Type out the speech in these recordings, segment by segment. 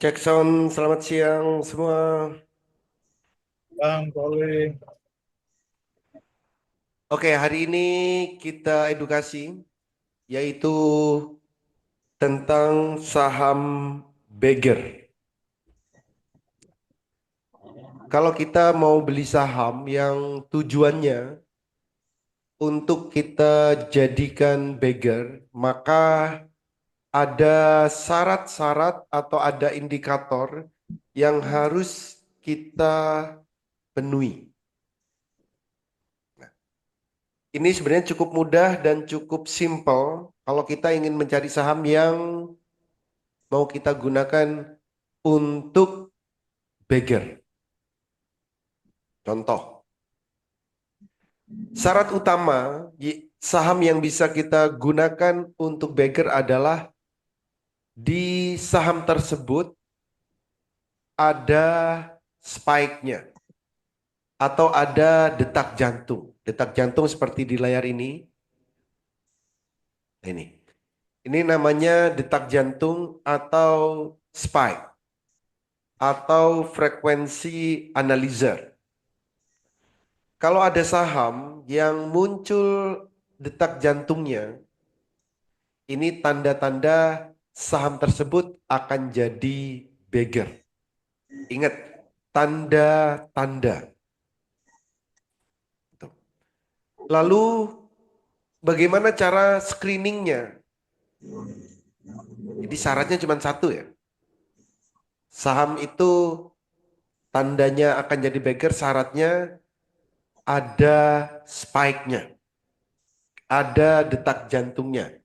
Jackson, selamat siang semua. Bang, boleh. Oke, hari ini kita edukasi, yaitu tentang saham Bagger. Kalau kita mau beli saham yang tujuannya untuk kita jadikan Bagger, maka ada syarat-syarat atau ada indikator yang harus kita penuhi. Ini sebenarnya cukup mudah dan cukup simple kalau kita ingin mencari saham yang mau kita gunakan untuk beggar. Contoh, syarat utama saham yang bisa kita gunakan untuk beggar adalah di saham tersebut ada spike-nya atau ada detak jantung. Detak jantung seperti di layar ini. Ini. Ini namanya detak jantung atau spike atau frekuensi analyzer. Kalau ada saham yang muncul detak jantungnya, ini tanda-tanda saham tersebut akan jadi beggar. Ingat, tanda-tanda. Lalu bagaimana cara screeningnya? Jadi syaratnya cuma satu ya. Saham itu tandanya akan jadi beggar, syaratnya ada spike-nya, ada detak jantungnya,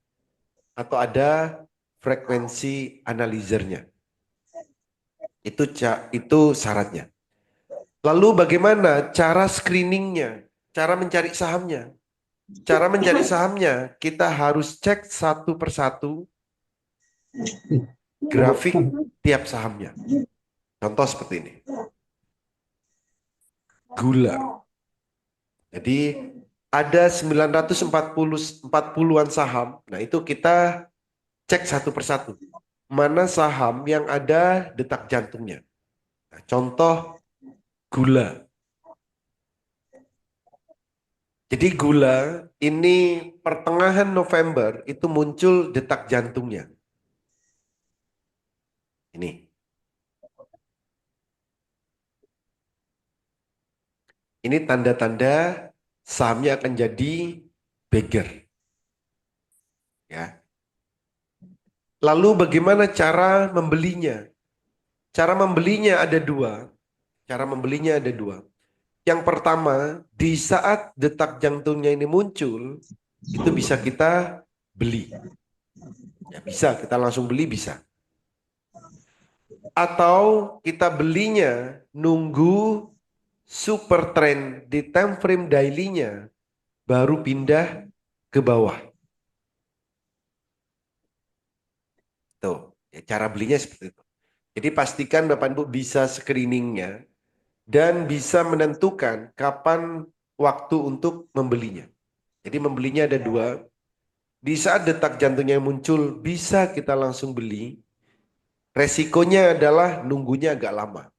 atau ada frekuensi analyzernya. Itu syaratnya. Lalu bagaimana cara screeningnya? Cara mencari sahamnya? Cara mencari sahamnya, kita harus cek satu persatu grafik tiap sahamnya. Contoh seperti ini. Gula. Jadi ada 940-an saham. Nah, itu kita cek satu persatu. Mana saham yang ada detak jantungnya. Nah, contoh gula. Jadi gula ini pertengahan November itu muncul detak jantungnya. Ini. Ini tanda-tanda sahamnya akan jadi beggar. Ya. Lalu bagaimana cara membelinya? Cara membelinya ada dua. Cara membelinya ada dua. Yang pertama, di saat detak jantungnya ini muncul, itu bisa kita beli. Ya, bisa, kita langsung beli bisa. Atau kita belinya nunggu super trend di time frame daily-nya baru pindah ke bawah. Tuh, ya, cara belinya seperti itu. Jadi pastikan Bapak Ibu bisa screeningnya dan bisa menentukan kapan waktu untuk membelinya. Jadi membelinya ada dua. Di saat detak jantungnya muncul bisa kita langsung beli. Resikonya adalah nunggunya agak lama.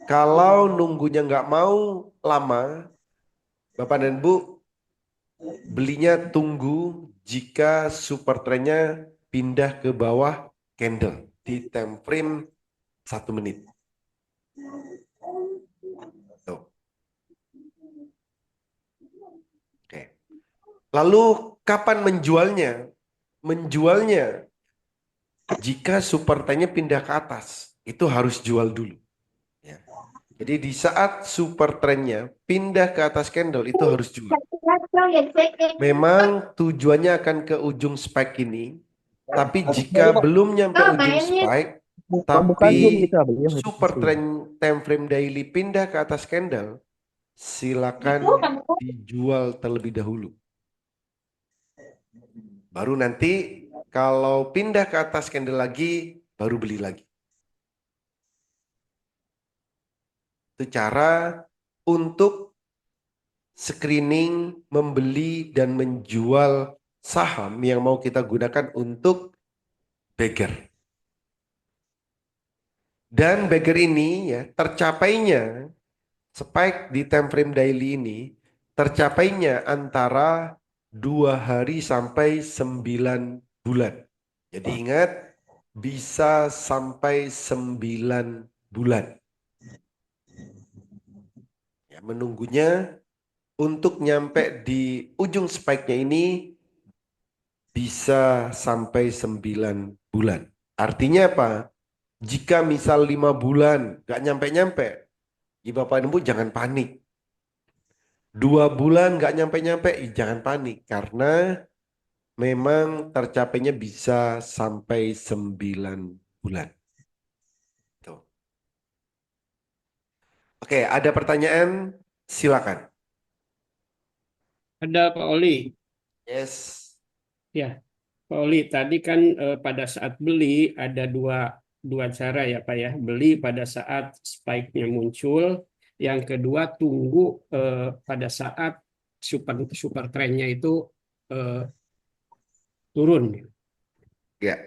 Kalau nunggunya nggak mau lama, Bapak dan Ibu belinya tunggu jika super trendnya pindah ke bawah candle di time frame 1 menit. Tuh. Oke. Lalu kapan menjualnya? Menjualnya jika super trendnya pindah ke atas, itu harus jual dulu. Ya. Jadi di saat super trendnya pindah ke atas candle itu harus jual. Memang tujuannya akan ke ujung spike ini, tapi jika belum nyampe ujung spike, tapi Pembukaan belum kita beli yang super notifikasi. trend time frame daily pindah ke atas candle, silakan dijual terlebih dahulu. Baru nanti kalau pindah ke atas candle lagi, baru beli lagi. Itu cara untuk screening, membeli dan menjual saham yang mau kita gunakan untuk beggar. Dan beggar ini ya tercapainya spike di time frame daily ini tercapainya antara 2 hari sampai 9 bulan. Jadi ingat bisa sampai 9 bulan. Ya, menunggunya untuk nyampe di ujung spike-nya ini bisa sampai 9 bulan. Artinya apa? Jika misal 5 bulan gak nyampe-nyampe, ya Bapak Ibu jangan panik. 2 bulan gak nyampe-nyampe, jangan panik. Karena memang tercapainya bisa sampai 9 bulan. Tuh. Oke, ada pertanyaan? Silakan. Ada Pak Oli. Yes. Ya, Pak Oli, tadi kan pada saat beli ada dua dua cara ya Pak ya. Beli pada saat spike-nya muncul. Yang kedua tunggu pada saat super super trennya itu eh, turun. Ya,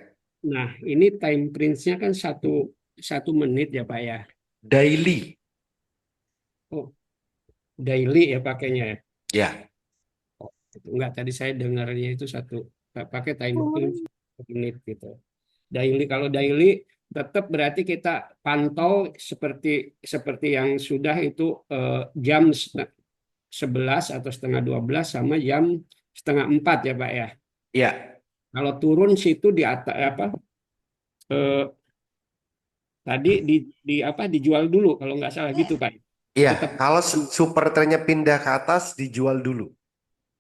Nah, ini time range-nya kan satu menit ya Pak ya. daily. Oh, daily ya pakainya ya. Ya, Oh, itu enggak, tadi saya dengarnya itu pakai time range 1 menit gitu. Daily, kalau daily tetap berarti kita pantau seperti seperti yang sudah itu jam 11 atau setengah 12 sama jam setengah 4 ya Pak ya. ya, Kalau turun situ di atas apa eh, tadi di apa dijual dulu kalau nggak salah gitu Pak. ya. Tetap Kalau super trennya pindah ke atas, dijual dulu.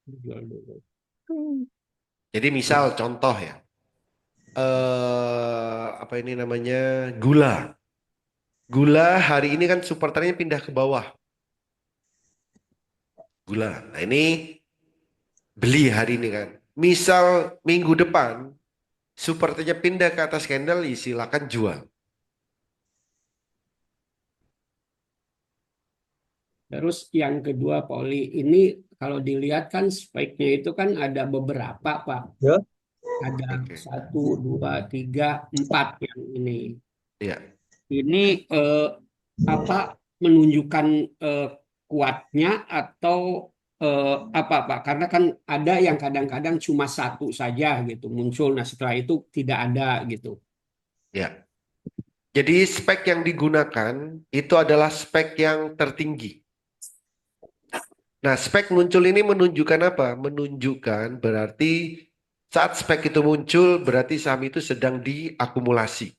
dijual dulu. Jadi misal contoh ya, apa ini namanya gula. Gula hari ini kan super trennya pindah ke bawah. Gula. Nah ini beli hari ini kan. Misal minggu depan super trennya pindah ke atas candle, ya silakan jual. Terus yang kedua Poli, ini kalau dilihat kan spike-nya itu kan ada beberapa Pak. Ya. Ada Oke. 1, 2, 3, 4 yang ini. Ya, Ini apa menunjukkan eh, kuatnya atau apa Pak? Karena kan ada yang kadang-kadang cuma satu saja gitu muncul. Nah setelah itu tidak ada gitu. ya. Jadi spek yang digunakan itu adalah spek yang tertinggi. Nah, spek muncul ini menunjukkan apa? Menunjukkan berarti saat spek itu muncul berarti saham itu sedang diakumulasi.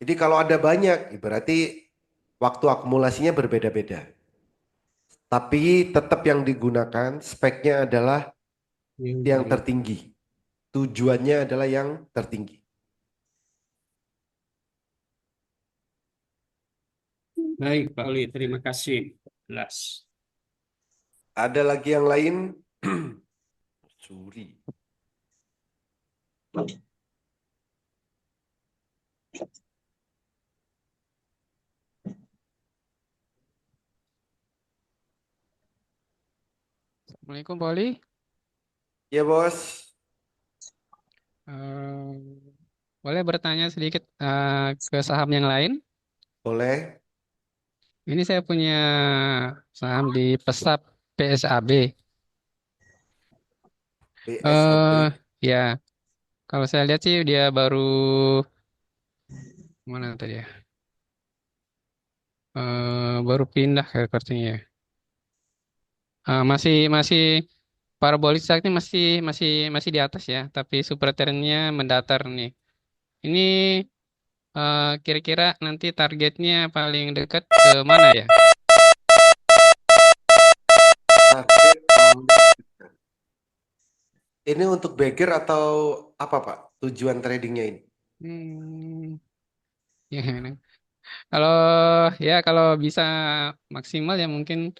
Jadi kalau ada banyak, ya berarti waktu akumulasinya berbeda-beda. Tapi tetap yang digunakan speknya adalah Yang yang dari tertinggi. Tujuannya adalah yang tertinggi. baik Pak Oli, terima kasih. Jelas. Ada lagi yang lain? Suri. Assalamualaikum, Pak Oli. Ya bos, Eh, boleh bertanya sedikit ke saham yang lain? boleh. Ini saya punya saham di Pesap PSAB. BSAB. Ya, kalau saya lihat sih dia baru mana tadi ya? Baru pindah ke sepertinya ya. Masih masih parabolik ini masih di atas ya, tapi super trendnya mendatar nih. Ini kira-kira nanti targetnya paling dekat ke mana ya? Target tahun. Ini untuk beggar atau apa Pak? Tujuan tradingnya ini? Hmm, ya, kalau kalau bisa maksimal ya mungkin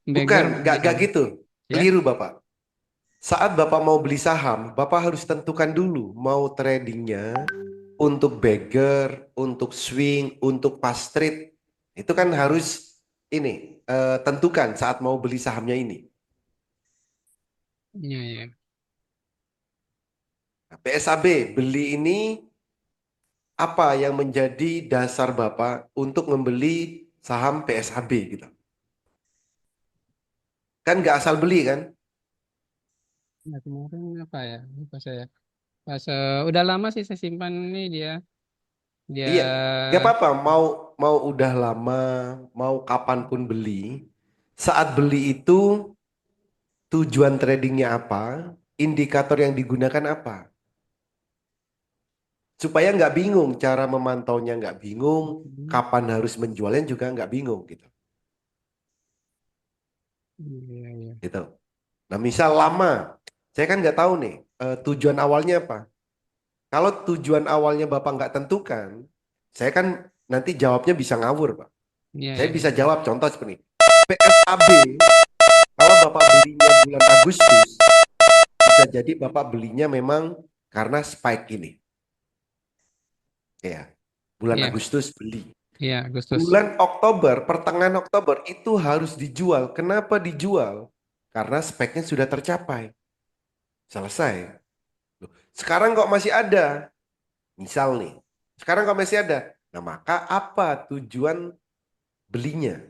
Bukan, beggar nggak ya. gitu. Ya. Keliru Bapak. Saat Bapak mau beli saham, Bapak harus tentukan dulu mau tradingnya untuk beggar, untuk swing, untuk pas trade. Itu kan harus ini tentukan saat mau beli sahamnya ini. Ya, ya. Nah, PSAB beli ini apa yang menjadi dasar Bapak untuk membeli saham PSAB gitu? Kan nggak asal beli kan? Nah, kemarin apa ya? Lupa saya. Pas udah lama sih saya simpan ini dia. Dia Iya, nggak apa-apa. Mau mau udah lama, mau kapanpun beli. Saat beli itu tujuan tradingnya apa? Indikator yang digunakan apa? Supaya nggak bingung, cara memantaunya nggak bingung, kapan harus menjualnya juga nggak bingung gitu. Iya, iya. Gitu. Nah, misal lama, saya kan nggak tahu nih tujuan awalnya apa. Kalau tujuan awalnya Bapak nggak tentukan, saya kan nanti jawabnya bisa ngawur, Pak. Iya, Saya iya, bisa betul. jawab contoh seperti ini. PSAB, kalau Bapak belinya bulan Agustus, bisa jadi Bapak belinya memang karena spike ini. Ya, bulan Iya, Agustus beli. iya, Agustus. Bulan Oktober, pertengahan Oktober itu harus dijual. Kenapa dijual? Karena speknya sudah tercapai. Selesai. Loh, sekarang kok masih ada? Misal nih, sekarang kok masih ada? Nah, maka apa tujuan belinya?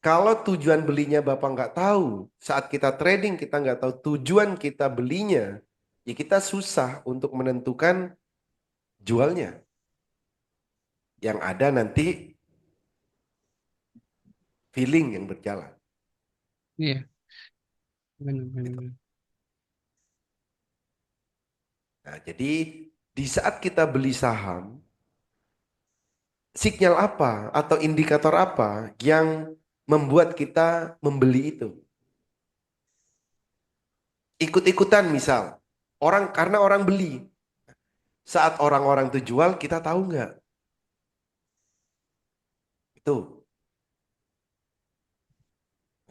Kalau tujuan belinya Bapak nggak tahu, saat kita trading kita nggak tahu tujuan kita belinya, ya kita susah untuk menentukan jualnya. Yang ada nanti feeling yang berjalan. Iya, benar, Gitu. benar. Nah, jadi di saat kita beli saham, sinyal apa atau indikator apa yang membuat kita membeli itu? Ikut-ikutan misal, karena orang beli. Saat orang-orang itu jual, kita tahu nggak? Itu.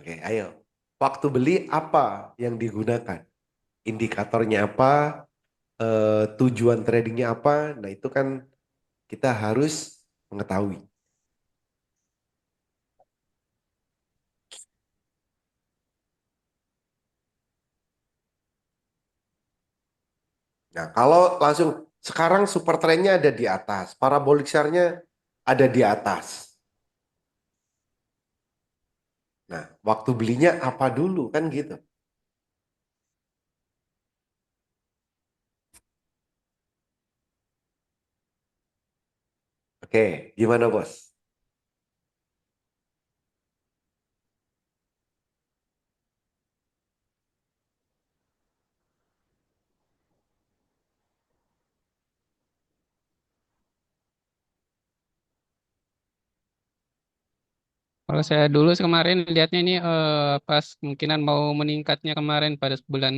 Oke, ayo. Waktu beli apa yang digunakan? Indikatornya apa? Tujuan tradingnya apa? Nah, itu kan kita harus mengetahui. Nah, kalau langsung sekarang super trendnya ada di atas, parabolic share-nya ada di atas. Nah, waktu belinya apa dulu kan gitu. Oke, gimana bos? Kalau saya dulu kemarin lihatnya ini pas kemungkinan mau meningkatnya kemarin pada bulan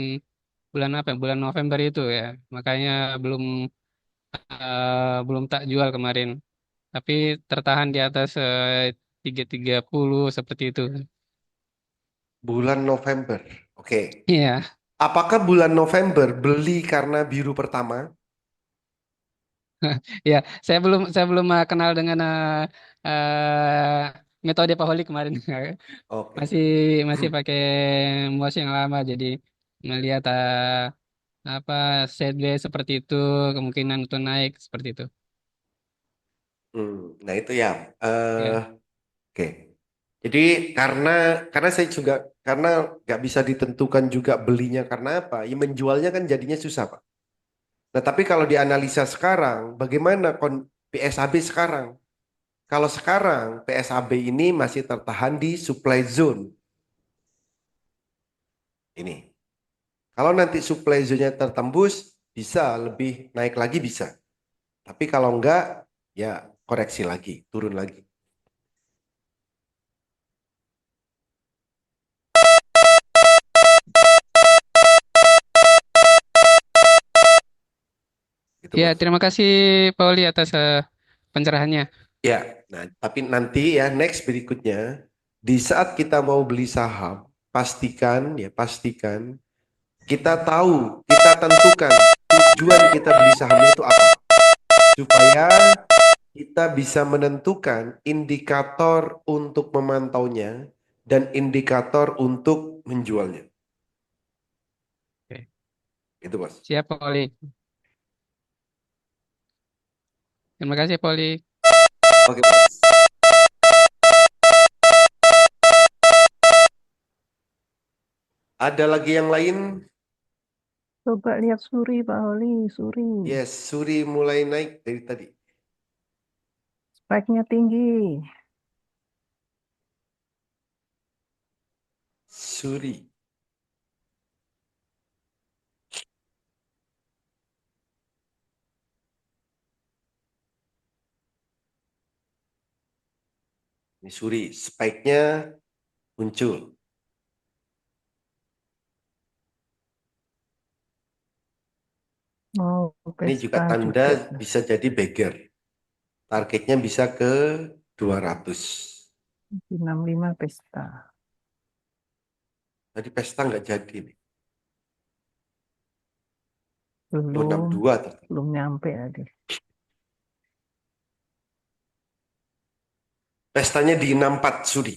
bulan apa ya? Bulan November itu ya. Makanya belum tak jual kemarin. Tapi tertahan di atas 330 seperti itu. Bulan November. Oke. Iya, Apakah bulan November beli karena biru pertama? ya. Saya belum kenal dengan metode Pak Holi kemarin. Oke. Masih masih pakai MOS yang lama, jadi melihat apa sideways seperti itu, kemungkinan untuk naik seperti itu. Nah itu ya. Eh, Ya, Oke. Jadi karena karena saya juga karena nggak bisa ditentukan juga belinya karena apa? Ya menjualnya kan jadinya susah, Pak. Nah, tapi kalau dianalisa sekarang, bagaimana PSAB sekarang? Kalau sekarang PSAB ini masih tertahan di supply zone. Ini. Kalau nanti supply zone-nya tertembus, bisa lebih naik lagi bisa. Tapi kalau enggak, ya koreksi lagi, turun lagi. Gitu, ya, Bos. terima kasih Pak Holi atas pencerahannya. Ya, nah tapi nanti ya next berikutnya, di saat kita mau beli saham, pastikan kita tahu, kita tentukan tujuan kita beli sahamnya itu apa. Supaya kita bisa menentukan indikator untuk memantaunya dan indikator untuk menjualnya. Oke. Itu, Bos. Siap Pak Holi. Terima kasih, Poli. Oke, Mas. Ada lagi yang lain? Coba lihat Suri, Pak Oli. Suri. Yes, Suri mulai naik dari tadi. Spike-nya tinggi. Suri. Ini Suri, spike-nya muncul. Oh, Ini juga pesta tanda juga. bisa jadi beggar. Targetnya bisa ke 200. 65 pesta. Tadi pesta nggak jadi nih. Oh, Belum, 62 ternyata. belum nyampe tadi. Pestanya di 64 Suri.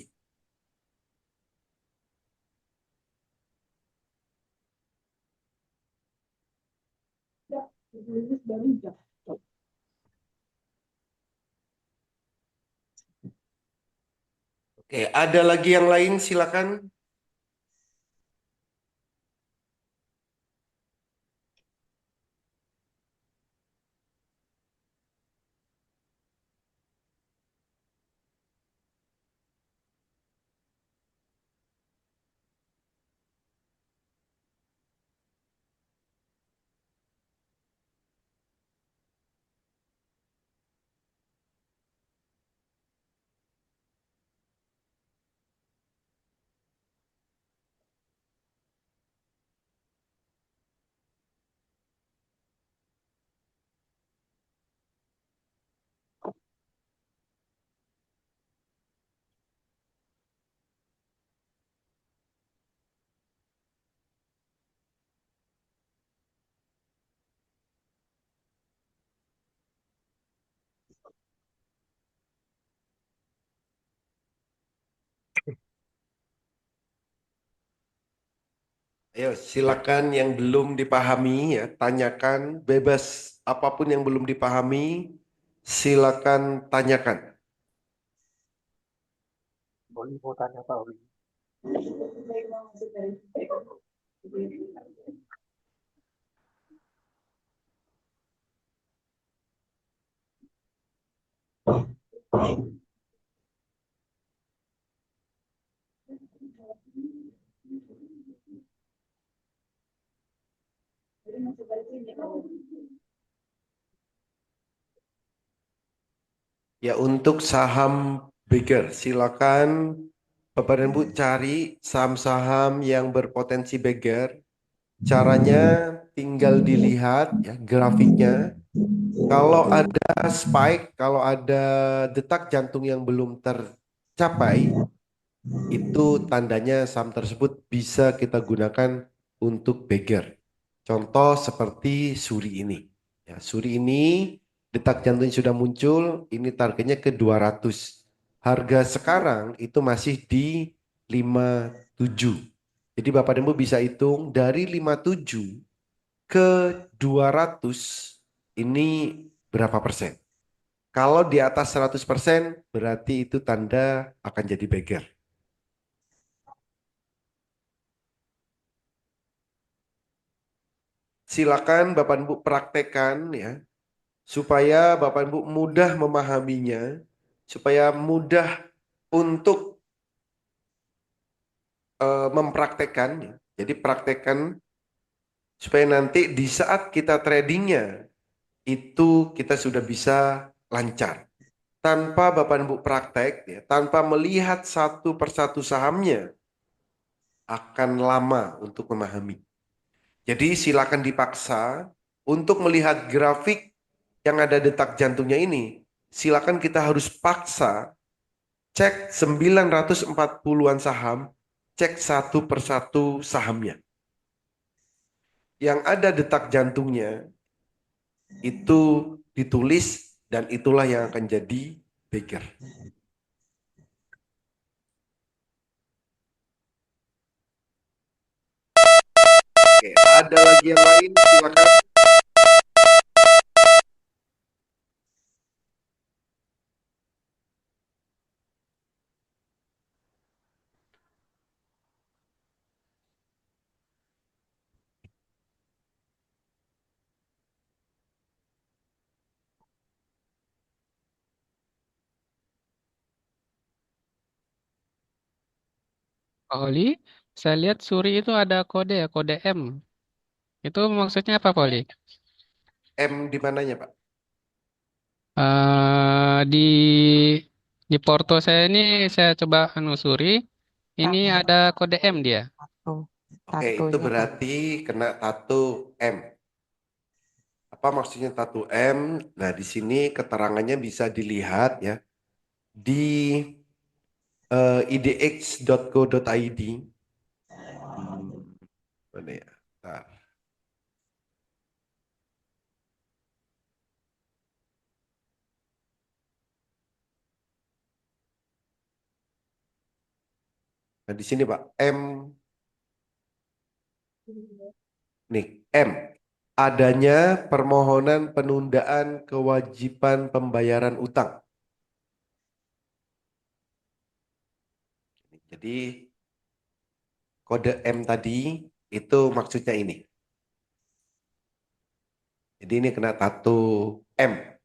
Oke, ada lagi yang lain silakan. Ayo, silakan yang belum dipahami ya, tanyakan bebas apapun yang belum dipahami, silakan tanyakan. Oli mau tanya Pak Oli. Ya, untuk saham beggar, silakan Bapak dan Bu cari saham-saham yang berpotensi beggar. Caranya tinggal dilihat ya grafiknya. Kalau ada spike, kalau ada detak jantung yang belum tercapai, itu tandanya saham tersebut bisa kita gunakan untuk beggar. Contoh seperti Suri ini. Ya, Suri ini detak jantungnya sudah muncul, ini targetnya ke 200. Harga sekarang itu masih di 57. Jadi Bapak dan Ibu bisa hitung dari 57 ke 200 ini berapa persen? Kalau di atas 100% berarti itu tanda akan jadi beggar. Silakan Bapak Ibu praktekkan ya supaya Bapak Ibu mudah memahaminya, supaya mudah untuk mempraktekannya. Jadi praktekkan supaya nanti di saat kita tradingnya itu kita sudah bisa lancar. Tanpa Bapak Ibu praktek ya, tanpa melihat satu persatu sahamnya akan lama untuk memahami. Jadi silakan dipaksa untuk melihat grafik yang ada detak jantungnya ini. Silakan kita harus paksa cek 940-an saham, cek satu persatu sahamnya. Yang ada detak jantungnya itu ditulis dan itulah yang akan jadi beggar. Oke, ada lagi yang lain? Silakan. Pak Oli, saya lihat Suri itu ada kode ya, kode M. Itu maksudnya apa, Pak Oli? M di mananya, Pak? Di Porto saya ini saya coba anusuri, ini Tato, ada kode M dia. tato, Oke, itu tatonya Pak. berarti kena tato M. Apa maksudnya tato M? Nah, di sini keterangannya bisa dilihat ya di idx.co.id. Mana ya? Bentar. Nah, di sini Pak, M nih, M. Adanya permohonan penundaan kewajiban pembayaran utang. Jadi kode M tadi itu maksudnya ini. Jadi ini kena tato M.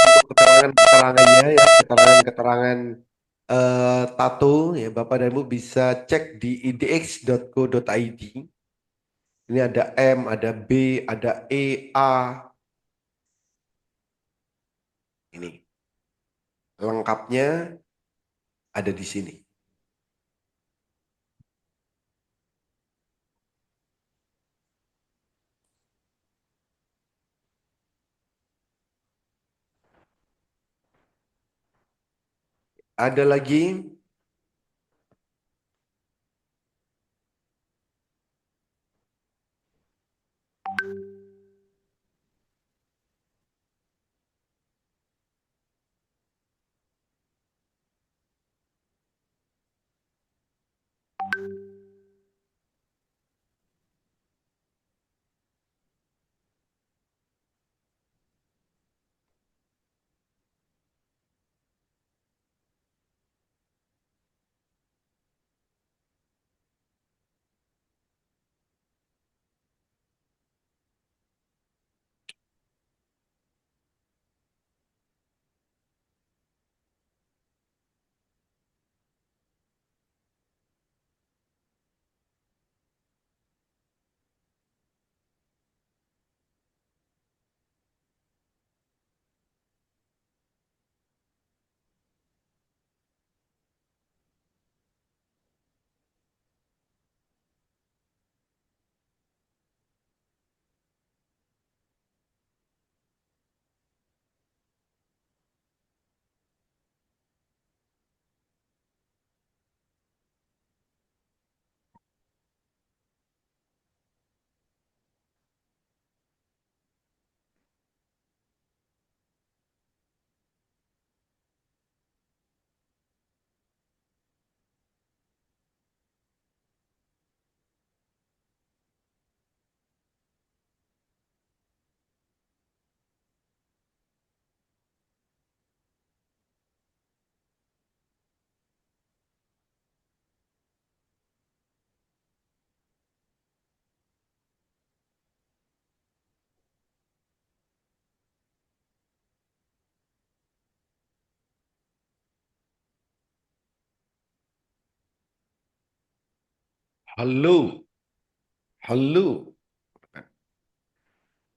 Untuk keterangan-keterangannya ya, keterangan-keterangan tato ya Bapak dan Ibu bisa cek di idx.co.id. Ini ada M, ada B, ada E, A. Ini lengkapnya ada di sini. Ada lagi halo, halo.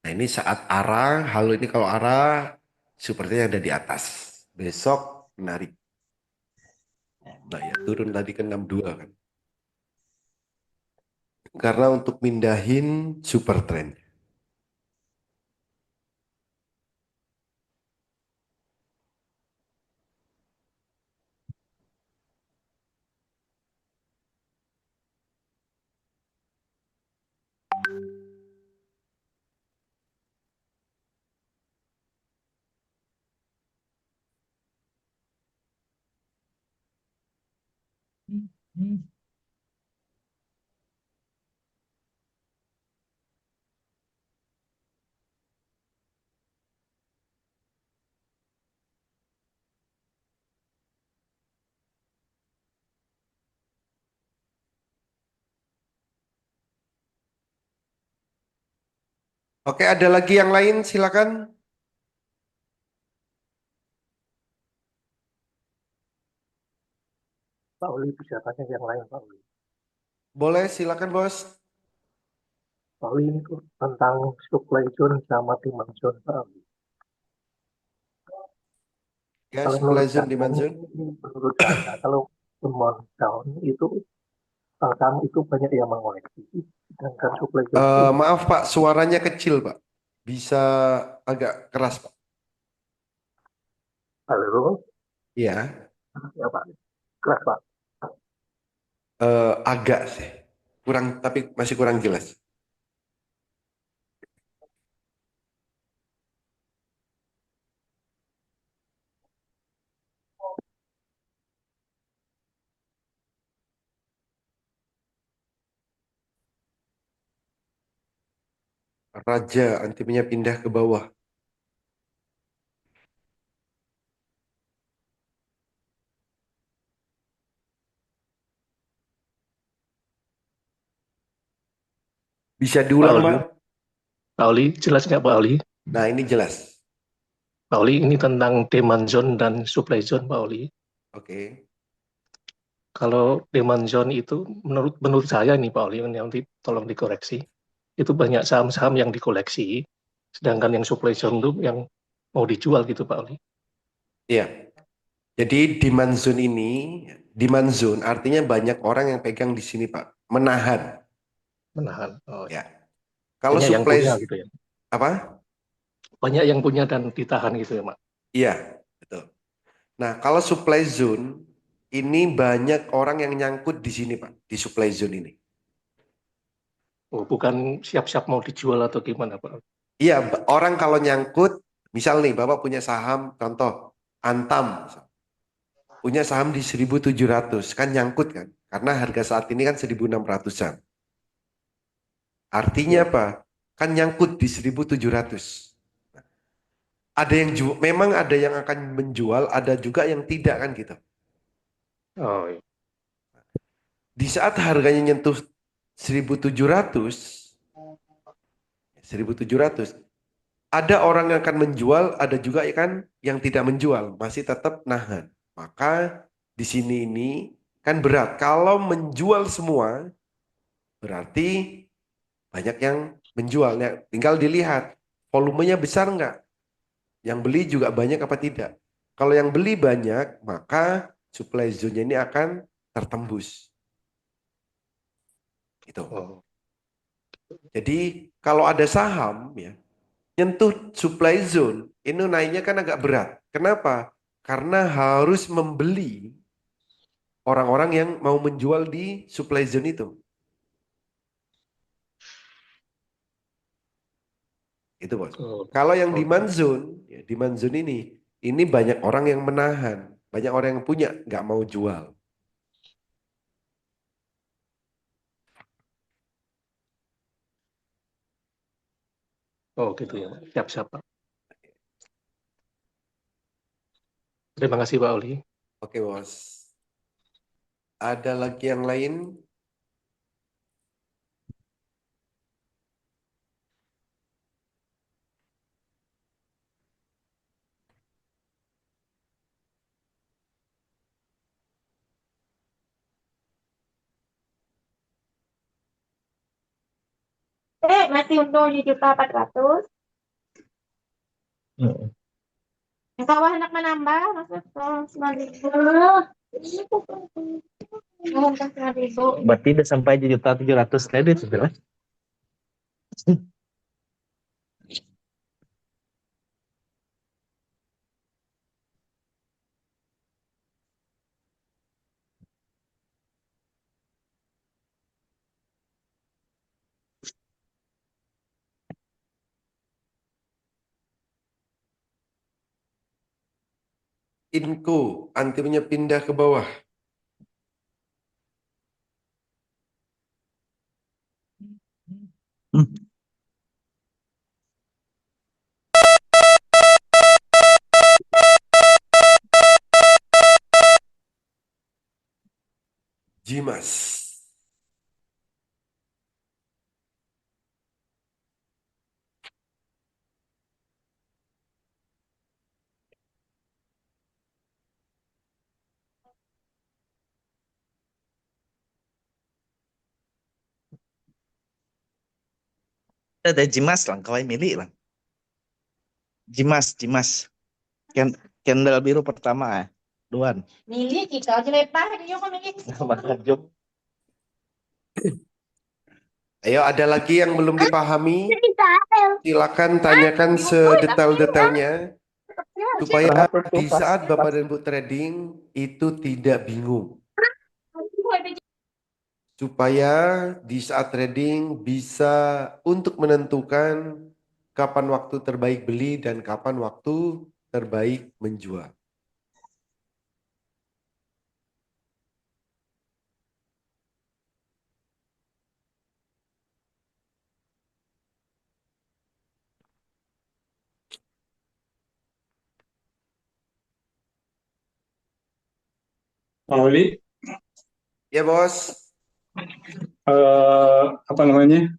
Nah ini saat arah, halo ini kalau arah sepertinya ada di atas. Besok menarik. Nah ya turun tadi ke 62 kan. Karena untuk mindahin super trend. Oke, ada lagi yang lain, silakan. Pak Oli bisa tanya yang lain, Pak Oli. Boleh, silakan bos. Pak Oli ini tuh tentang supply zone sama demand zone, Pak Oli. Ya, Kalau supply menurut zone, saya, demand zone. menurut saya, kalau demand down itu saham itu banyak yang mengoleksi. Sedangkan supply zone itu, Maaf Pak, suaranya kecil Pak. Bisa agak keras Pak. halo, Iya, ya Pak, keras Pak. agak sih. Kurang, tapi masih kurang jelas. Raja antimnya pindah ke bawah. Bisa Pak diulang Oli, Pak? Pak Oli, jelas nggak Pak Oli? Nah ini jelas. Pak Oli, ini tentang demand zone dan supply zone, Pak Oli. Oke. Kalau demand zone itu, menurut saya nih Pak Oli, nanti tolong dikoreksi. Itu banyak saham-saham yang dikoleksi, sedangkan yang supply zone itu yang mau dijual gitu Pak Oli. Iya. Jadi demand zone artinya banyak orang yang pegang di sini Pak. Menahan. Menahan. Oh, Ya. Kalau banyak yang supply punya gitu ya. apa? Banyak yang punya dan ditahan gitu ya Pak. Iya, betul. Nah, kalau supply zone ini banyak orang yang nyangkut di sini Pak, di supply zone ini. Oh, bukan siap-siap mau dijual atau gimana Pak? Iya, orang kalau nyangkut, misal nih Bapak punya saham, contoh Antam, punya saham di 1.700, kan nyangkut kan? Karena harga saat ini kan 1.600-an. Artinya Ya. apa? Kan nyangkut di 1.700. Ada yang memang ada yang akan menjual, ada juga yang tidak kan gitu. Oh, iya. Di saat harganya nyentuh 1.700, 1.700, ada orang yang akan menjual, ada juga kan yang tidak menjual, masih tetap nahan. Maka di sini ini kan berat. Kalau menjual semua, berarti banyak yang menjualnya. Tinggal dilihat volumenya besar nggak? Yang beli juga banyak apa tidak? Kalau yang beli banyak, maka supply zone-nya ini akan tertembus. Gitu. Oh, Jadi kalau ada saham ya nyentuh supply zone, ini naiknya kan agak berat. Kenapa? Karena harus membeli orang-orang yang mau menjual di supply zone itu. Itu bos. oh, Kalau yang oh, demand zone, ya demand zone ini banyak orang yang menahan, banyak orang yang punya nggak mau jual. oh gitu ya Pak. Siap-siap Pak. Terima kasih Pak Oli. Oke bos. Ada lagi yang lain? Masih untung 7.400.000. Hmm. Yang bawah anak menambah, masuk ke 9.000. Ke 9.000. Berarti udah sampai 1.700.000 kredit sudah. Inco, antimnya pindah ke bawah. Jimas. Ada Jimas lang, kaway mili lang. Jimas. Candle biru pertama Duan. Mili, ikaw, jelepah, hindi ko mili. Makajok. Ayo, ada lagi yang belum dipahami? Silakan tanyakan sedetail-detailnya supaya di saat Bapak dan Ibu trading itu tidak bingung. Supaya di saat trading bisa untuk menentukan kapan waktu terbaik beli dan kapan waktu terbaik menjual. Pak Oli, Ya bos, apa namanya?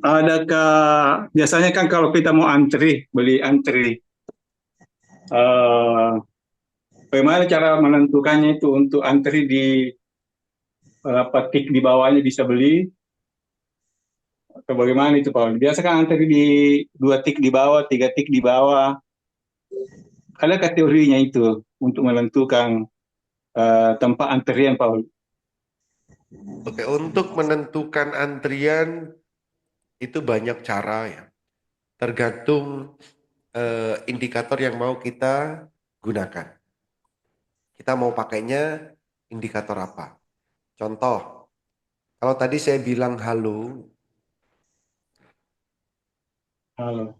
Adakah biasanya kan kalau kita mau beli antri, eh, bagaimana cara menentukannya itu untuk antri di berapa tik di bawahnya bisa beli? Atau bagaimana itu Pak Oli? Biasa kan antri di 2 tik di bawah, 3 tik di bawah. Ada kategorinya itu untuk menentukan tempat antrian Pak Oli. oke, untuk menentukan antrian itu banyak cara ya. Tergantung indikator yang mau kita gunakan. Kita mau pakainya indikator apa? Contoh, kalau tadi saya bilang halo, Halo.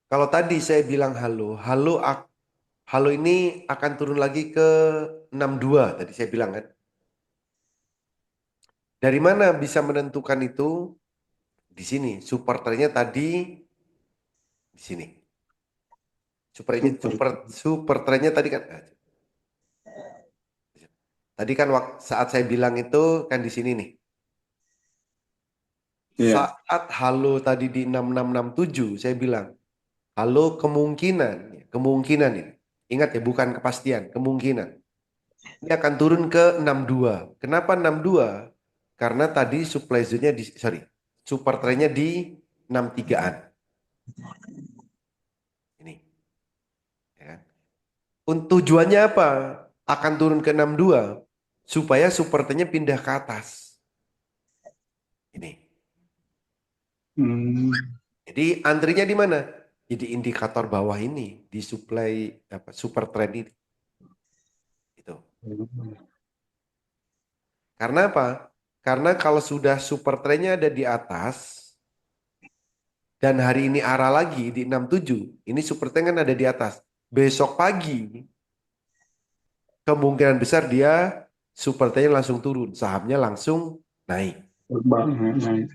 kalau tadi saya bilang halo ini akan turun lagi ke 62 tadi saya bilang kan. Dari mana bisa menentukan itu? Di sini, supporternya tadi di sini. Super trennya tadi kan. Tadi kan saat saya bilang itu kan di sini nih. Iya. Saat halo tadi di 6667 saya bilang halo kemungkinan ini. Ingat ya bukan kepastian, kemungkinan. Ini akan turun ke 62. Kenapa 62? Karena tadi supply zone-nya super trend-nya di 63-an. Ini. Ya kan? Tujuannya apa? Akan turun ke 62 supaya super trend-nya pindah ke atas. Ini. Jadi antrinya di mana? Jadi indikator bawah ini di supply super trend ini. Itu. Karena apa? Karena kalau sudah super trendnya ada di atas dan hari ini arah lagi di 67, ini super trend kan ada di atas. Besok pagi kemungkinan besar dia super trendnya langsung turun, sahamnya langsung naik.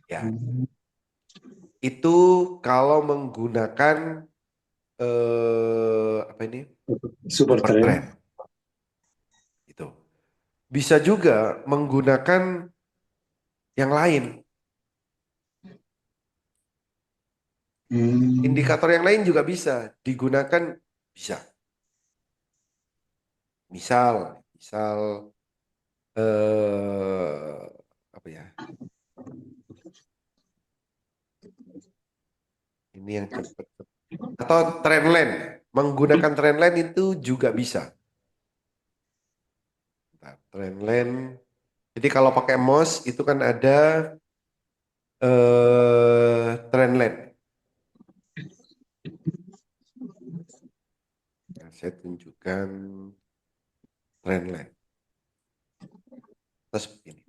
Ya. Itu kalau menggunakan apa ini? Super trend. Itu. Bisa juga menggunakan yang lain. Indikator yang lain juga bisa digunakan, bisa. Misal apa ya? Ini yang cepat. Atau trendline, menggunakan trendline itu juga bisa. Nah, trendline. Jadi kalau pakai mouse itu kan ada trendline. Nah, saya tunjukkan trendline. Terus begini.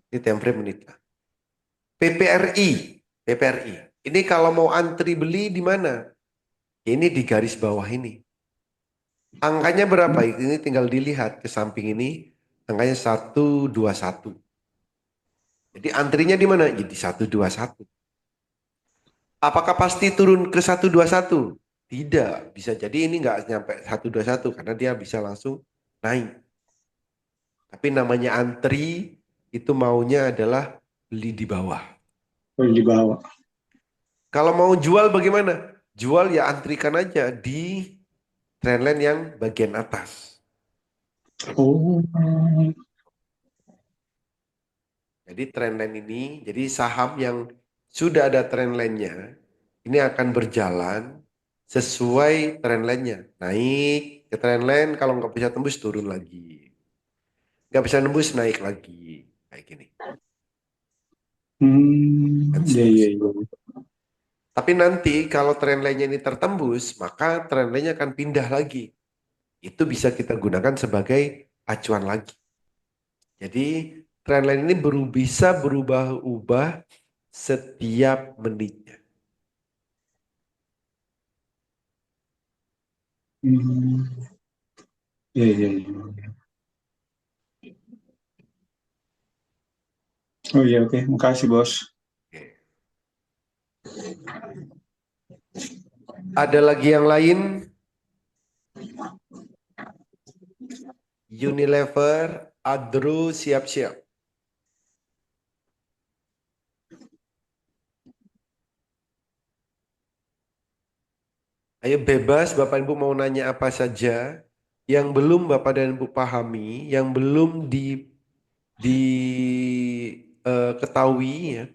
Ini time frame menit lah. PPRI. Ini kalau mau antri beli di mana? Ini di garis bawah ini. Angkanya berapa? Ini tinggal dilihat ke samping ini. Angkanya 121. Jadi antrinya di mana? Jadi 121. Apakah pasti turun ke 121? Tidak. Bisa jadi ini nggak nyampe 121 karena dia bisa langsung naik. Tapi namanya antri itu maunya adalah beli di bawah. Beli di bawah. Kalau mau jual bagaimana? Jual ya antrikan aja di trendline yang bagian atas. Oh. Jadi trendline ini, jadi saham yang sudah ada trendline-nya, ini akan berjalan sesuai trendline-nya. Naik ke trendline, kalau nggak bisa tembus turun lagi. Nggak bisa nembus naik lagi. Kayak gini. Dan Iya, iya, seterusnya. iya. Tapi nanti kalau trendline-nya ini tertembus, maka trendline-nya akan pindah lagi. Itu bisa kita gunakan sebagai acuan lagi. Jadi trendline ini bisa berubah-ubah setiap menitnya. Hmm, iya, iya, iya. Oh iya, oke. Makasih, Bos. Oke. Ada lagi yang lain? Unilever, Adro, siap-siap. Ayo bebas, Bapak Ibu mau nanya apa saja. Yang belum Bapak dan Ibu pahami, yang belum ketahui ya,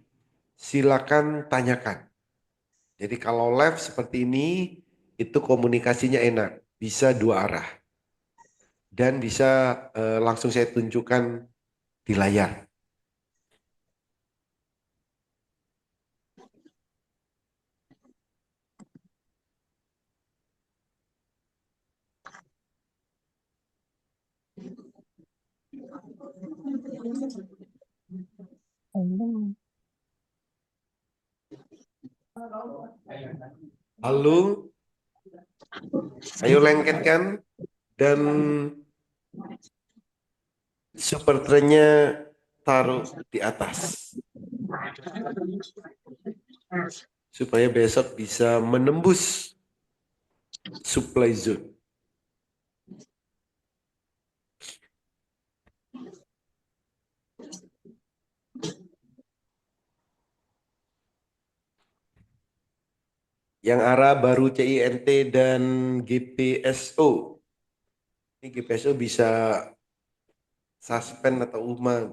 silakan tanyakan. Jadi kalau live seperti ini, itu komunikasinya enak, bisa dua arah. Dan bisa langsung saya tunjukkan di layar. Belum. Halo, ayo lengketkan dan super trendnya taruh di atas. Supaya besok bisa menembus supply zone. Yang arah baru CINT dan GPSO. Ini GPSO bisa suspend atau UMA.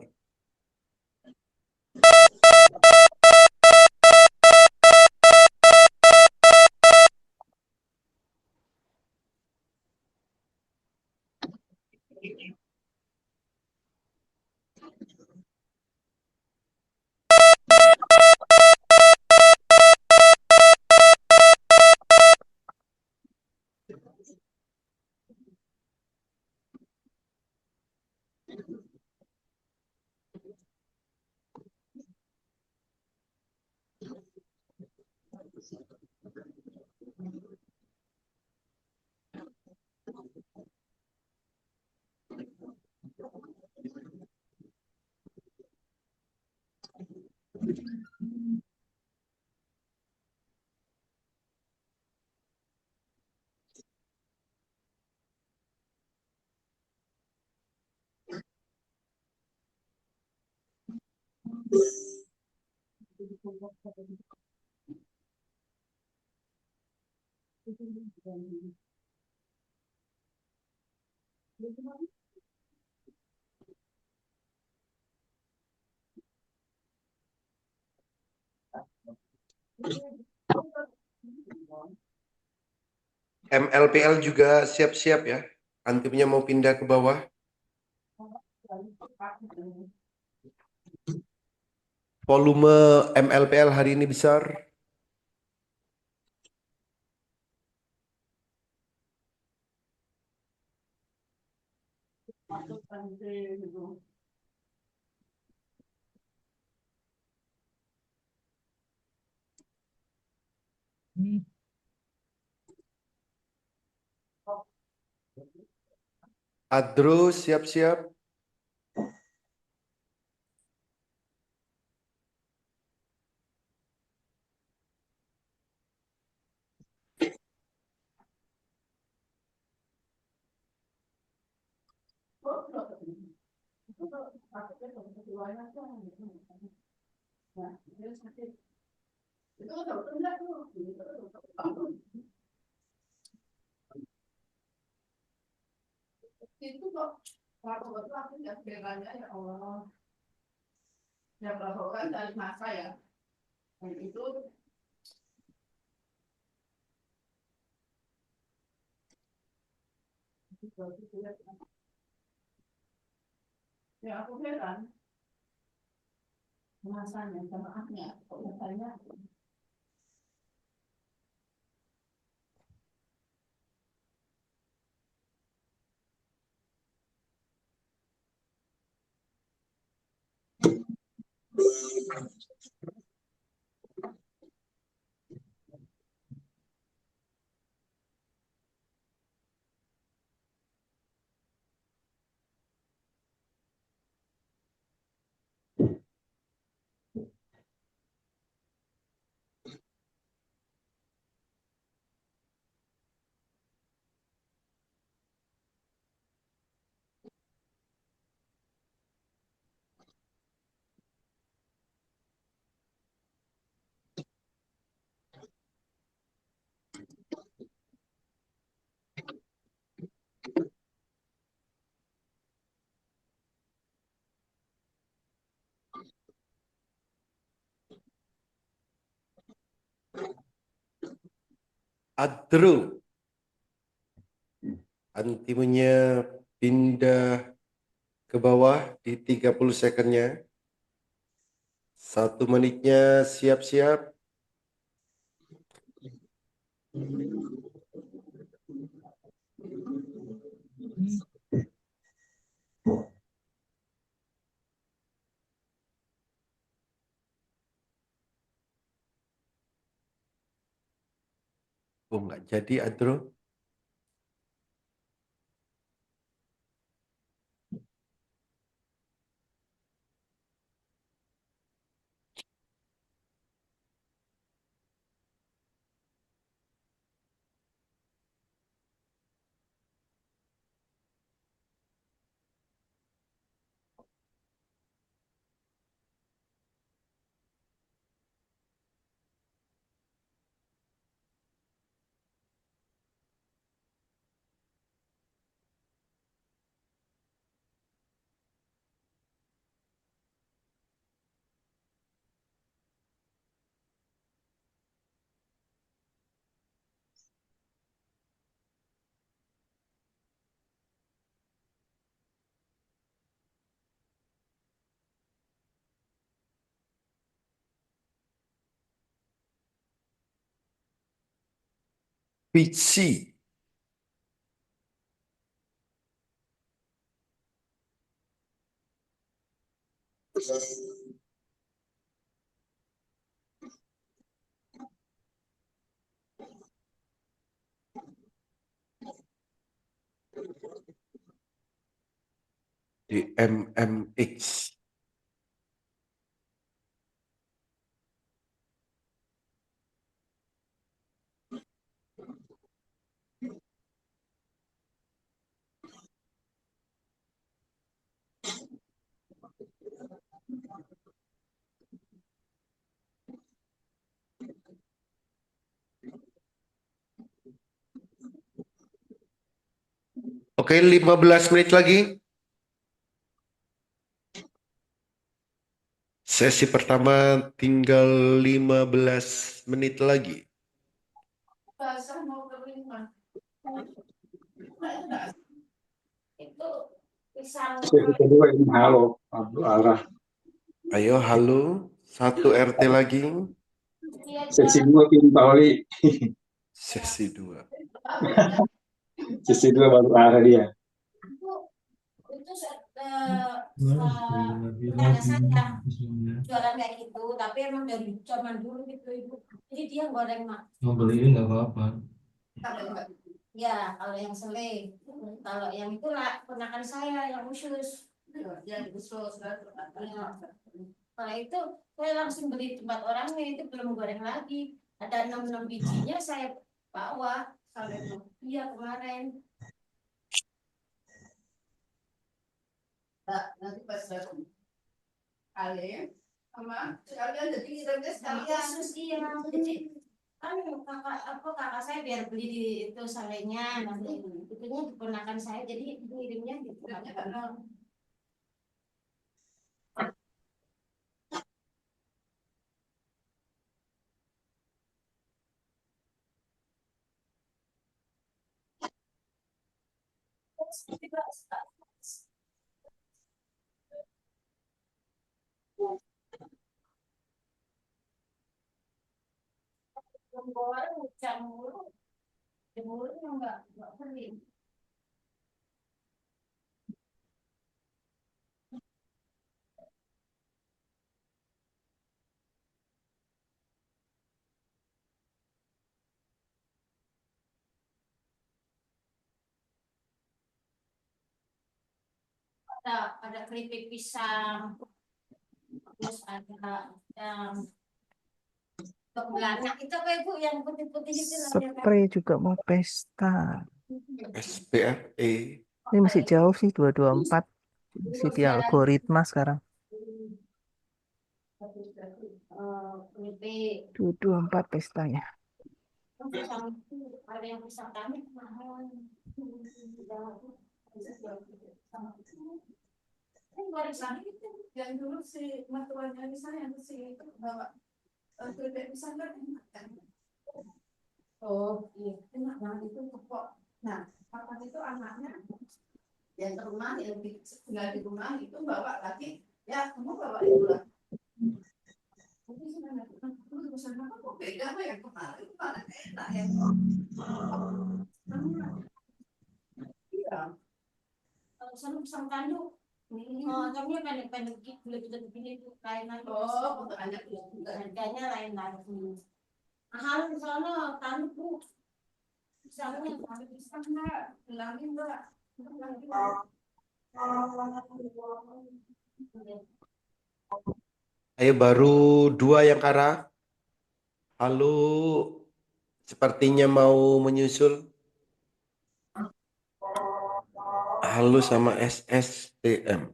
MLPL juga siap-siap ya. Antimnya mau pindah ke bawah. Volume MLPL hari ini besar. Adro siap-siap. Waktu itu aku nggak berannya ya Allah. Ya kalau kan dari masa ya. Dan itu ya aku heran masanya jamaahnya kok katanya Adro, antimunya pindah ke bawah di 30 secondnya. 1 menitnya siap-siap. Oh, nggak jadi, Adro. PC. Di MMX. Oke, 15 menit lagi. Sesi pertama tinggal 15 menit lagi. bahasa mau kelima itu pisang Sesi kedua ini halo, Abdul Arah. Ayo, halo. 1 RT lagi. Sesi dua tim Pak Oli. Sesi 2. Sesi dua baru arah dia. itu ada saya jualan kayak gitu tapi emang dari zaman dulu gitu ibu jadi dia goreng mak Mau beli ini nggak apa-apa. ya kalau yang sele kalau yang itu lah ponakan saya yang khusus yang khusus kalau itu saya langsung beli tempat orangnya itu belum goreng lagi ada 6 bijinya saya bawa kalau itu iya kemarin. Nanti pas datang kalian sama sekalian jadi kita sekalian khusus iya jadi kan kakak saya biar beli di itu salenya nanti itunya diponakan saya jadi ngirimnya gitu. Jemur, hujan mulu, jemurnya nggak kering. Ada keripik pisang, terus ada yang belanak itu apa ibu yang putih-putih itu namanya kan? Spray juga mau pesta. SPFE. Ini masih jauh sih 224. Masih di algoritma sekarang. Keripik 224 pestanya. pisang ada yang pisang kami mahal. Ini baru sana itu yang dulu si mertuanya di sana yang si itu bawa keripik pisang kan enak kan? Oh iya enak banget itu kok. Nah kapan itu anaknya yang ke rumah yang tinggal di rumah itu bawa lagi ya kamu bawa itu lah. Tapi sebenarnya aku pesan apa kok beda apa yang kemarin enak ya. Iya. Kalau sana pisang tanduk. Oh, kami pendek-pendek gitu, bulat-bulat begini tuh lain lagi. Oh, untuk anak juga harganya lain lagi. Mahal di sana tanduk bu. Pisangnya ada pisang nggak? Bilangin nggak? Ayo baru 2 yang arah. Halo, sepertinya mau menyusul. Halo sama SSTM.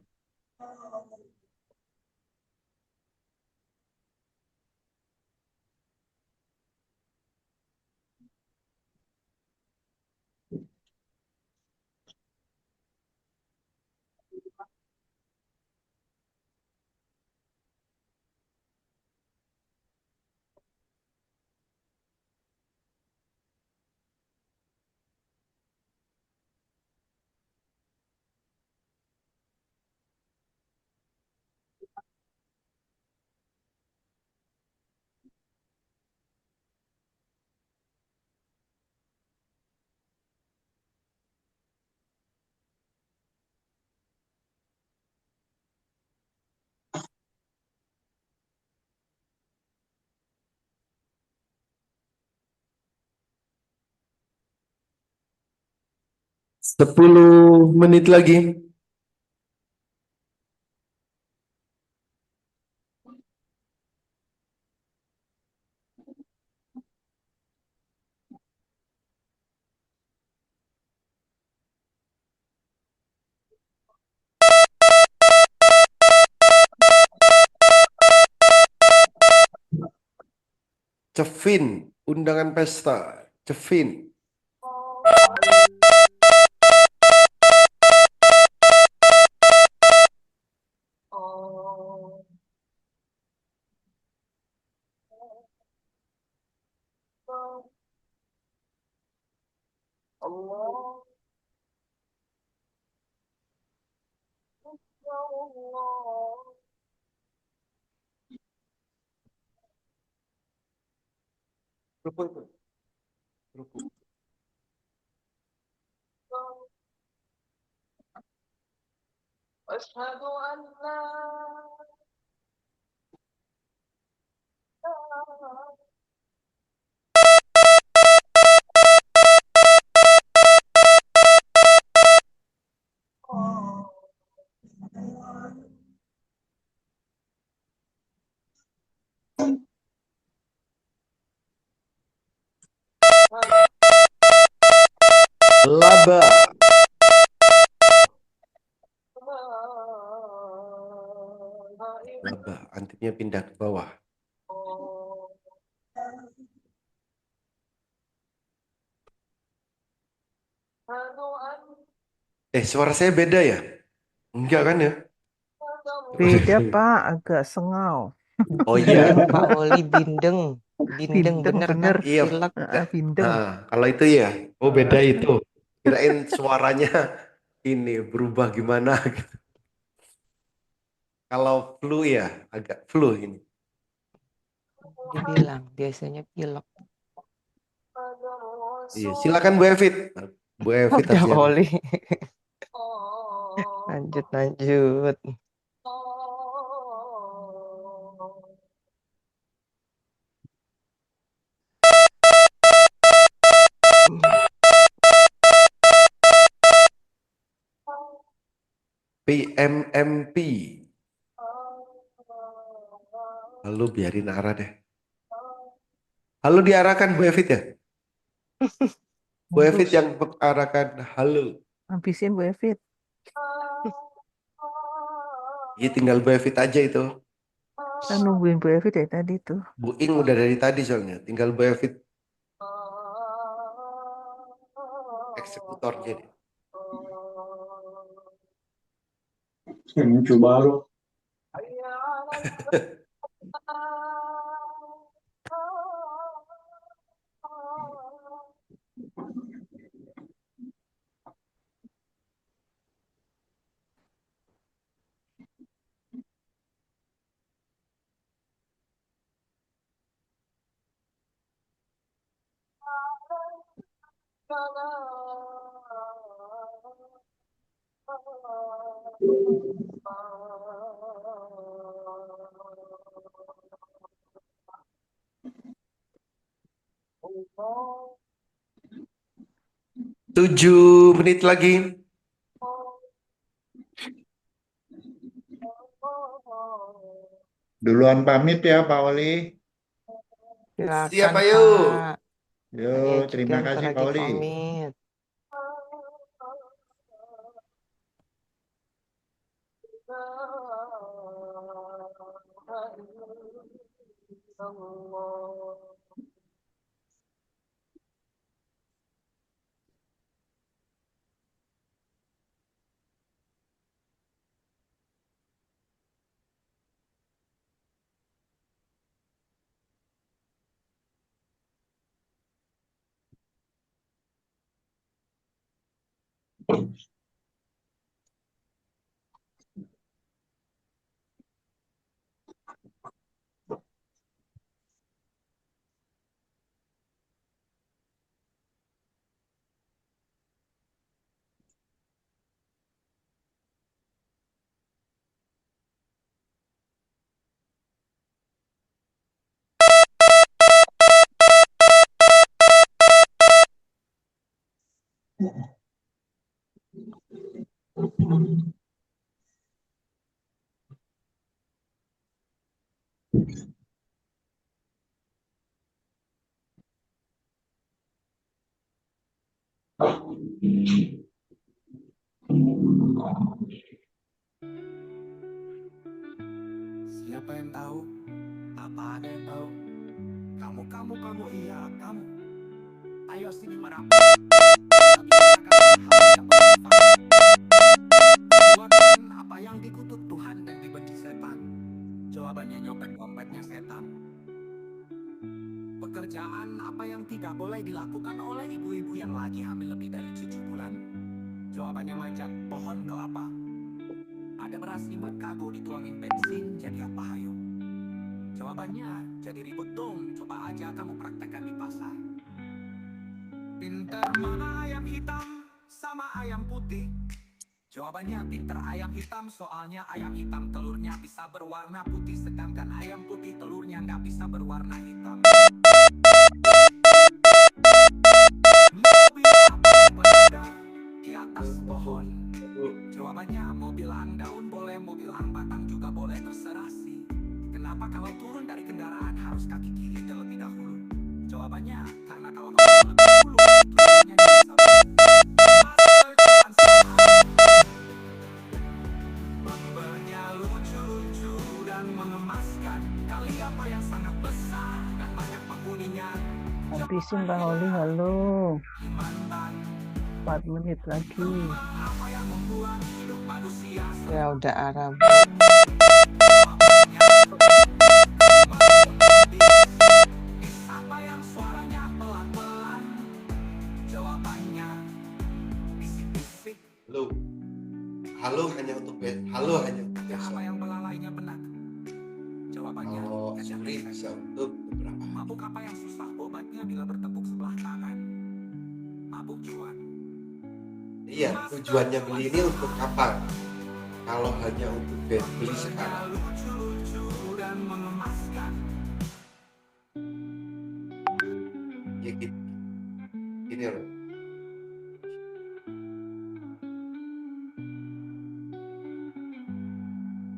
Sepuluh menit lagi. Cevin, undangan pesta. Cevin. Rukun. Rukun. Laba. Laba, antiknya pindah ke bawah. Suara saya beda ya? Enggak kan ya? Beda Pak, agak sengau. Oh iya. Bindeng Pak Oli, bindeng. Bindeng Bindeng bener bener. kan? Iya. Pilek. Bindeng. Kalau itu ya. Oh beda itu. Kirain suaranya ini berubah gimana gitu. Kalau flu ya, agak flu ini. Dibilang biasanya pilek. Iya, silakan Bu Evit. Bu Evit Udah harusnya. Pak Oli. Lanjut. PMMP. Lalu biarin arah deh. Halo diarahkan Bu Evit ya? Bu Evit yang arahkan halo. Habisin Bu Evit. Iya tinggal Bu Evit aja itu. Kita nungguin Bu Evit dari tadi tuh. Bu Ing udah dari tadi soalnya. Tinggal Bu Evit eksekutornya deh. Muncul baru. Tujuh menit lagi. Duluan pamit ya Pak Oli. Silakan Siap ayo. Pak. Yo, Saya juga terima bentar kasih lagi Pak Oli. pamit. Siapa yang tahu? Apa ada yang tahu? Kamu, iya kamu. Ayo sini merapat. Buatkan apa yang dikutuk Tuhan dan dibenci setan. Jawabannya nyopet dompetnya setan. Pekerjaan apa yang tidak boleh dilakukan oleh ibu-ibu yang lagi hamil lebih dari 7 bulan? Jawabannya manjat pohon kelapa. Ada beras imut kagok dituangin bensin, jadi apa hayo? Jawabannya jadi ribut dong, coba aja kamu praktekkan di pasar. Pinter mana ayam hitam sama ayam putih? Jawabannya pinter ayam hitam, soalnya ayam hitam telurnya bisa berwarna putih, sedangkan ayam putih telurnya nggak bisa berwarna hitam. Mobil apa yang berada di atas pohon? Jawabannya mobil hang daun boleh, mobil hang batang juga boleh, terserah sih. Kenapa kalau turun dari kendaraan harus kaki kiri terlebih dahulu? Jawabannya karena kalau kamu lebih dulu turunnya bisa Membernya lucu-lucu dan mengemaskan. Kali apa yang sangat besar dan banyak penghuninya? Habisin Bang Oli, halo. Mantan 4 menit lagi. Ya udah Arab. Apa yang suaranya pelan-pelan? Jawabannya bisik-bisik. Halo. Halo hanya untuk halo hanya untuk Apa besok. yang belalainya benar? Jawabannya Kalau suri bisa untuk beberapa hari. mabuk apa yang susah obatnya bila bertepuk sebelah tangan? Mabuk cuan. Iya, tujuannya beli ini untuk kapan? Kalau hanya untuk beli sekarang. Lucu-lucu dan mengemaskan. Ya gitu. Gini loh.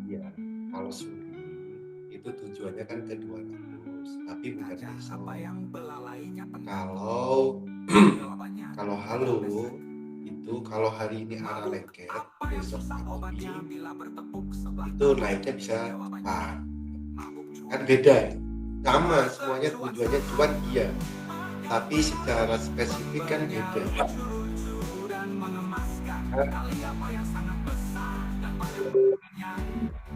Iya, kalau suri itu tujuannya kan ke 200, tapi bukan Gajah besok. apa yang belalainya benar? Kalau Jawabannya kalau halo itu kalau hari ini arah lengket, apa yang besok susah pagi obatnya bila bertepuk sebelah itu tangan? naiknya bisa cepat. Mabuk cuan. Kan beda itu. Sama semuanya tujuannya cuan iya, tapi secara spesifik kan beda. Lucu dan mengemaskan. Kali apa yang sangat besar dan pada umumnya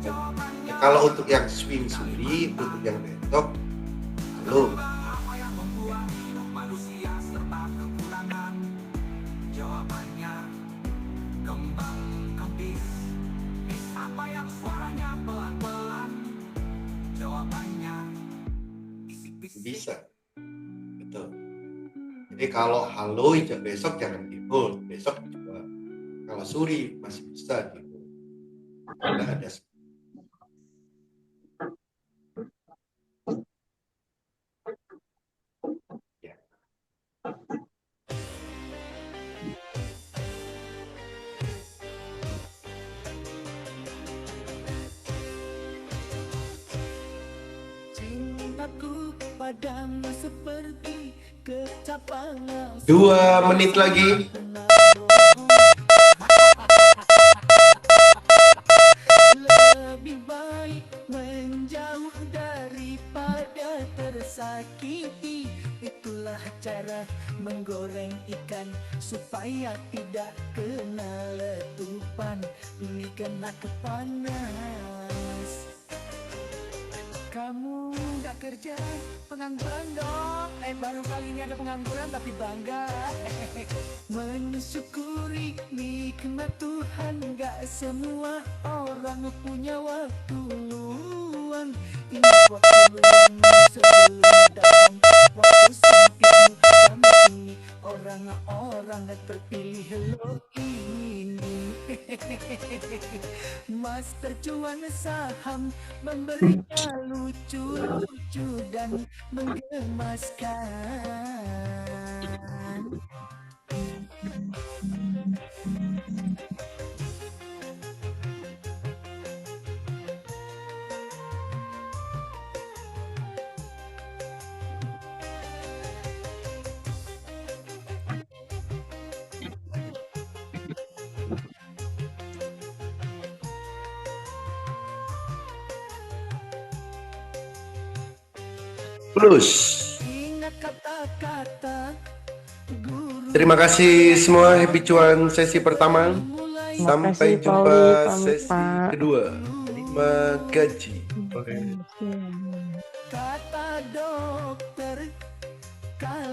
jawabannya Ya, kalau untuk yang swing suri, untuk yang besok, halo. apa yang membuat hidup manusia serba kekurangan? Jawabannya kembang kempis. Apa yang suaranya pelan-pelan? Jawabannya bisik-bisik. Bisa, betul. Jadi kalau halo besok jangan di hold, besok coba. Kalau suri masih bisa di hold. Karena ada ya. Cintaku padamu seperti kecapangan 2 menit lagi. lebih baik menjauh daripada tersakiti. Itulah cara menggoreng ikan supaya tidak kena letupan. Ini kena kepanas. Kamu gak kerja, pengangguran dong. Baru kali ini ada pengangguran tapi bangga. Mensyukuri nikmat Tuhan, gak semua orang punya waktu luang. Ini waktu luang sebelum datang waktu sempitmu. Kami ini orang-orang terpilih lo ini. Master cuan saham memberinya lucu-lucu dan menggemaskan. Plus. Ingat kata-kata guru. Terima kasih semua, happy cuan sesi pertama. Sampai Makasih, jumpa Pauli, sesi Pak. kedua. Terima gaji. Oke. Kata dokter kalau